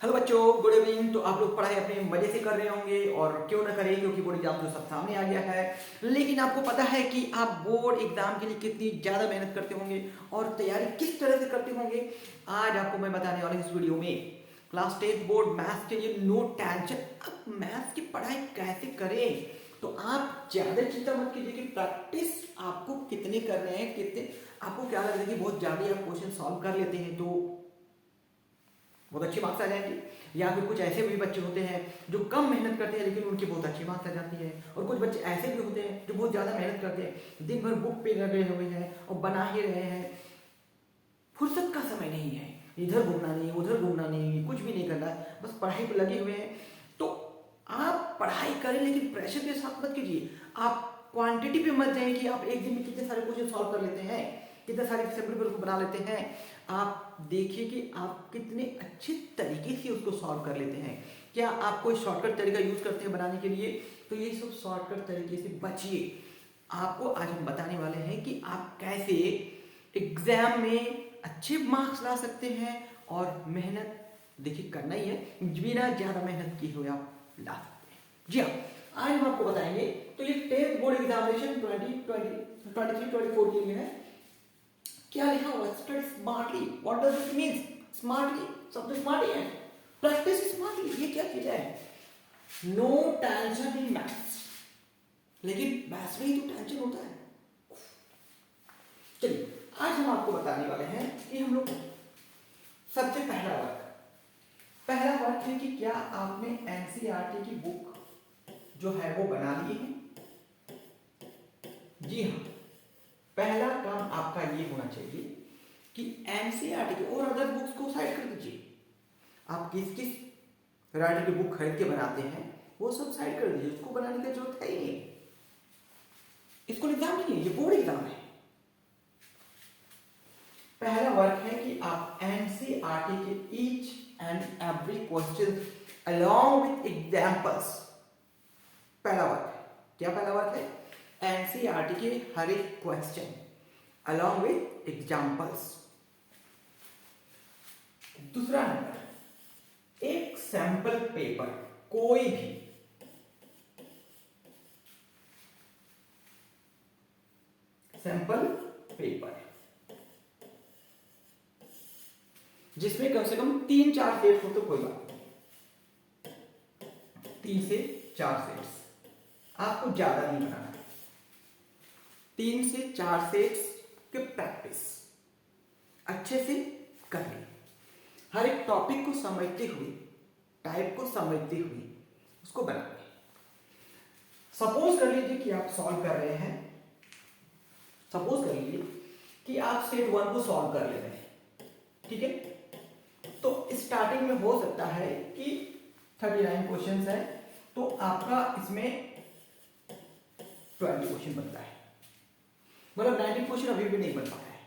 Hello बच्चों, good evening. तो आप लोग पढ़ाई अपने मजे से कर रहे होंगे और क्यों ना करें, क्योंकि बोर्ड एग्जाम तो सब सामने आ गया है। लेकिन आपको पता है कि आप बोर्ड एग्जाम के लिए कितनी ज़्यादा मेहनत करते होंगे और तैयारी किस तरह से करते होंगे, आज आपको मैं बताने वाला हूँ इस वीडियो में। क्लास 10 बोर्ड मैथ्स के लिए नो टेंशन। आप मैथ्स की पढ़ाई कैसे करें, तो आप ज़्यादा चिंता मत कीजिए कि प्रैक्टिस आपको कितने कर रहे हैं, कितने आपको क्या लगता है कि बहुत ज़्यादा आप क्वेश्चन सॉल्व कर लेते हैं तो बहुत अच्छे मार्क्स आ जाएंगे, या फिर कुछ ऐसे भी बच्चे होते हैं जो कम मेहनत करते हैं लेकिन उनकी बहुत अच्छी मार्क्स आ जाती है, और कुछ बच्चे ऐसे भी होते हैं जो बहुत ज़्यादा मेहनत करते हैं, दिन भर बुक पे लगे हुए हैं और बना ही रहे हैं, फुर्सत का समय नहीं है, इधर घूमना नहीं, उधर घूमना नहीं, कुछ भी नहीं करना है, बस पढ़ाई पर लगे हुए हैं। तो आप पढ़ाई करें लेकिन प्रेशर के साथ मत कीजिए। आप क्वांटिटी पे मत जाइए कि आप एक दिन में कितने सारे क्वेश्चन सॉल्व कर लेते हैं, कितने सारे सेपरेबल को बना लेते हैं। आप देखिए कि आप कितने अच्छे तरीके से उसको सॉल्व कर लेते हैं। क्या आप कोई शॉर्टकट तरीका यूज करते हैं बनाने के लिए, तो ये सब शॉर्टकट तरीके से बचिए। आपको आज हम बताने वाले हैं कि आप कैसे एग्जाम में अच्छे मार्क्स ला सकते हैं, और मेहनत देखिए करना ही है, बिना ज़्यादा मेहनत किए हुए आप ला सकते हैं। जी हाँ, आज हम आपको बताएंगे। तो ये 10th बोर्ड एग्जामिनेशन 2023-24 के लिए है। क्या लिखा हुआ, study smartly. What does it mean smartly? सब तो स्मार्ट ही है, प्रैक्टिस स्मार्टली, ये क्या चीज है? नो टेंशन इन मैथ्स, लेकिन मैथ्स में ही तो टेंशन होता है। चलिए आज हम आपको बताने वाले हैं कि हम लोग सबसे पहला वर्क है कि क्या आपने एनसीईआरटी की बुक जो है वो बना ली है। जी हाँ, पहला काम आपका ये होना चाहिए कि एनसीईआरटी की और अदर बुक्स को साइड कर दीजिए। आप किस किस राइटर की बुक खरीद के बनाते हैं वो सब साइड कर दीजिए, उसको बनाने की जरूरत है ही नहीं। इसको एग्जाम नहीं है, ये बोर्ड एग्जाम है। पहला वर्क है कि आप एनसीईआरटी के each and every question along with examples, पहला वर्क है। क्या पहला वर्क है? एनसीईआरटी के हर एक क्वेश्चन अलोंग विथ एग्जांपल्स। दूसरा नंबर, एक सैंपल पेपर, कोई भी सैंपल पेपर जिसमें कम से कम 3-4 सेट्स हो तो कोई बात नहीं, 3 से 4 सेट्स, आपको ज्यादा नहीं बनाना है। 3 से 4 सेट्स के प्रैक्टिस अच्छे से कर लें, हर एक टॉपिक को समझते हुए, टाइप को समझते हुए उसको बनाएं। सपोज कर लीजिए कि आप सॉल्व कर रहे हैं, सपोज कर लीजिए कि आप सेट 1 को सॉल्व कर ले रहे हैं, ठीक है। तो स्टार्टिंग में हो सकता है कि 39 क्वेश्चंस है, तो आपका इसमें 20 क्वेश्चन बनता है, मतलब 19 क्वेश्चन अभी भी नहीं बन पाया है।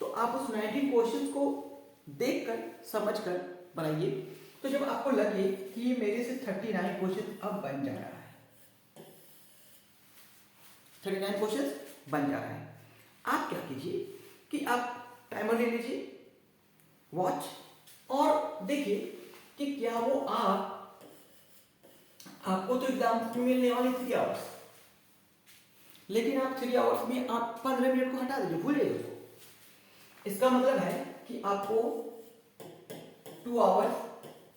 तो आप उस 19 क्वेश्चंस को देखकर समझकर बनाइए। तो जब आपको लगे कि ये मेरे से 39 क्वेश्चन अब बन जा रहा है, 39 क्वेश्चन बन जा रहा है, आप क्या कीजिए कि आप टाइमर ले लीजिए, वॉच, और देखिए कि क्या वो आपको तो एग्जाम में मिलने वाली 3 आवर्स, लेकिन आप 3 आवर्स में आप 15 मिनट को हटा दीजिए, भूलिए उसको। इसका मतलब है कि आपको 2 आवर्स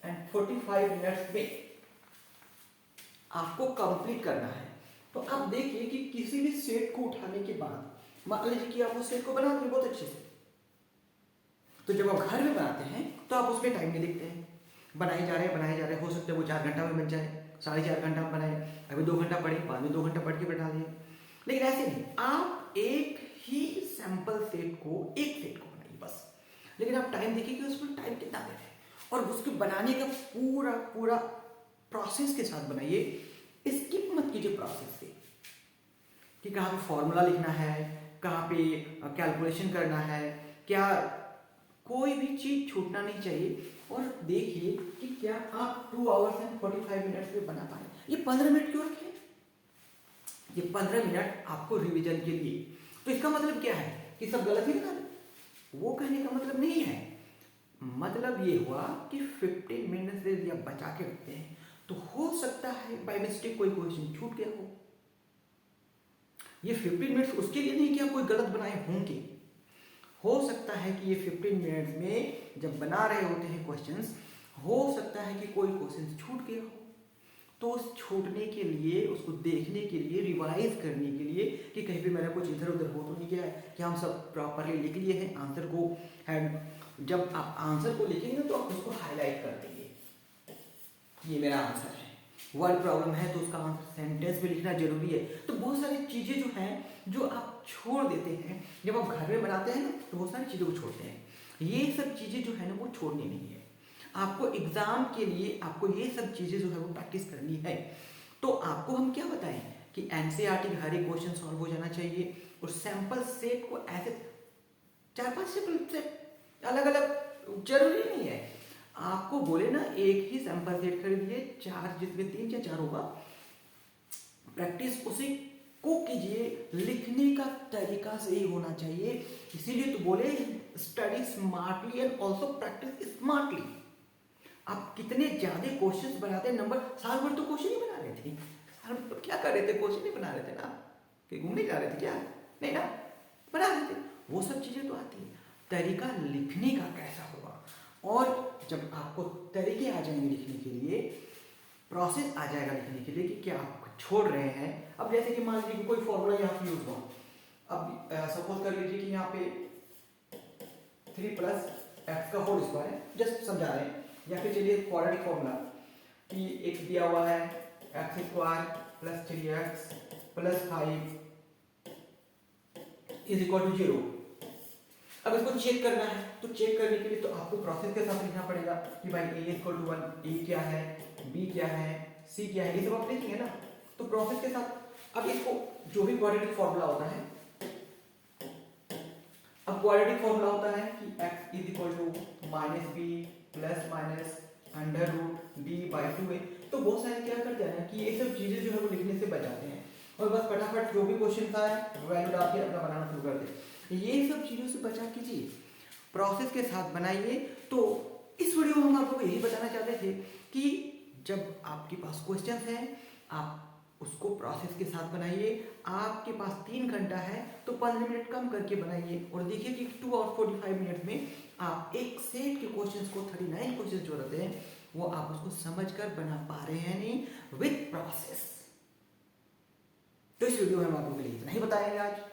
एंड 45 मिनट्स में आपको कंप्लीट करना है। तो आप देखिए कि किसी भी सेट को उठाने के बाद, मान लीजिए कि आप उस सेट को बना देंगे बहुत अच्छे से, तो जब आप घर में बनाते हैं तो आप उसमें टाइम नहीं देखते हैं, बनाए जा रहे हो सकता है वो 4 घंटा में बन जाए, 4.5 घंटा में बनाए, अभी 2 घंटा पढ़े, बाद में 2 घंटा पढ़ के बैठा दिए। लेकिन ऐसे नहीं, आप एक ही सैंपल सेट को, एक सेट को बनाइए बस, लेकिन आप टाइम देखिए कि उसमें टाइम कितना देर है, और उसको बनाने का पूरा पूरा प्रोसेस के साथ बनाइए। स्किप मत कीजिए प्रोसेस से, कि कहाँ पे फॉर्मूला लिखना है, कहाँ पे कैलकुलेशन करना है, क्या कोई भी चीज छूटना नहीं चाहिए। और देखिए कि क्या आप 2 आवर्स एंड 45 मिनट्स में बना पाए। ये 15 मिनट क्यों रखे? ये 15 मिनट आपको रिवीजन के लिए। तो इसका मतलब क्या है कि सब गलत ही बता दें? वो कहने का मतलब नहीं है। मतलब ये हुआ कि 15 मिनट्स यदि आप बचा के रखते हैं तो हो सकता है बाय मिस्टेक कोई क्वेश्चन छूट गया हो। ये 15 मिनट्स उसके लिए नहीं कि आप कोई गलत बनाए होंगे, हो सकता है कि ये 15 मिनट्स में जब बना रहे होते हैं क्वेश्चंस, हो सकता है कि कोई क्वेश्चन छूट गया हो, तो उस छूटने के लिए, उसको देखने के लिए, रिवाइज करने के लिए कि कहीं पे मेरा कुछ इधर उधर हो तो नहीं गया है, कि हम सब प्रॉपरली लिख लिए हैं आंसर को। एंड जब आप आंसर को लिखेंगे तो आप उसको हाईलाइट कर देंगे, ये मेरा आंसर है। वर्ड प्रॉब्लम है तो उसका आंसर सेंटेंस में लिखना जरूरी है। तो बहुत सारी चीज़ें जो हैं जो आप छोड़ देते हैं, जब आप घर में बनाते हैं ना तो बहुत सारी चीज़ों को छोड़ते हैं। ये सब चीज़ें जो है ना वो छोड़नी नहीं है। आपको एग्जाम के लिए आपको ये सब चीज़ें जो है वो प्रैक्टिस करनी है। तो आपको हम क्या बताएं कि एनसीईआरटी का हर एक क्वेश्चन सॉल्व हो जाना चाहिए, और सैंपल सेट को ऐसे 4-5 सैंपल सेट अलग अलग जरूरी नहीं है। आपको बोले ना एक ही सैंपल सेट खरीदिए, 4 जिसमें 3 या 4 होगा, प्रैक्टिस उसी को कीजिए। लिखने का तरीका सही होना चाहिए, इसीलिए तो बोले study smartly and also practice smartly. आप कितने ज्यादा क्वेश्चंस बनाते हैं, नंबर साल भर तो क्वेश्चन ही बना रहे थे, साल भर तो क्या कर रहे थे, क्वेश्चन ही बना रहे थे ना, कि घूमने जा रहे थे क्या, नहीं ना, बना रहे थे। वो सब चीजें तो आती है, तरीका लिखने का कैसा होगा। और जब आपको तरीके आ जाएंगे लिखने के लिए, प्रोसेस आ जाएगा लिखने के लिए कि क्या आप छोड़ रहे हैं। अब जैसे कि मान लीजिए कि कोई फॉर्मूला यहाँ पे यूज हुआ, अब सपोज कर लीजिए कि यहाँ पे 3 प्लस एक्स का होल स्क्वायर है, जस्ट समझा रहे हैं, या फिर चलिए क्वाड्रेटिक फॉर्मूला कि एक दिया हुआ है X square plus 3x plus 5 is equal to 0। अब इसको चेक करना है, तो चेक करने के लिए तो आपको प्रोसेस के साथ लिखना पड़ेगा कि भाई a इक्वल टू 1, a क्या है, b क्या है, c क्या है, ये सब आप लिखेंगे ना, तो प्रोसेस के साथ। अब इसको जो भी क्वाड्रेटिक फॉर्मूला होता है, अब क्वाड्रेटिक फॉर्मूला होता है कि x is equal to minus B plus minus under root D by 2a। तो बहुत सारे क्या करते हैं ना कि ये सब चीजें जो है वो लिखने से बचाते हैं, और बस फटाफट जो भी क्वेश्चन था वैल्यू डाल के अपना बनाना शुरू कर दे। ये सब चीजों से बचा कीजिए, प्रोसेस के साथ बनाइए। तो इस वीडियो में हम आपको यही बताना चाहते थे कि जब आपके पास क्वेश्चन हैं, आप उसको प्रोसेस के साथ बनाइए। आपके पास 3 घंटा है तो 15 मिनट कम करके बनाइए, और देखिए कि 2 और 45 मिनट में आप एक सेट के क्वेश्चंस को, 39 क्वेश्चन जो रहते हैं वो आप उसको समझकर बना पा रहे हैं नहीं विद प्रोसेस। तो इस वीडियो में हम आपको के लिए इतना ही बताएंगे आज।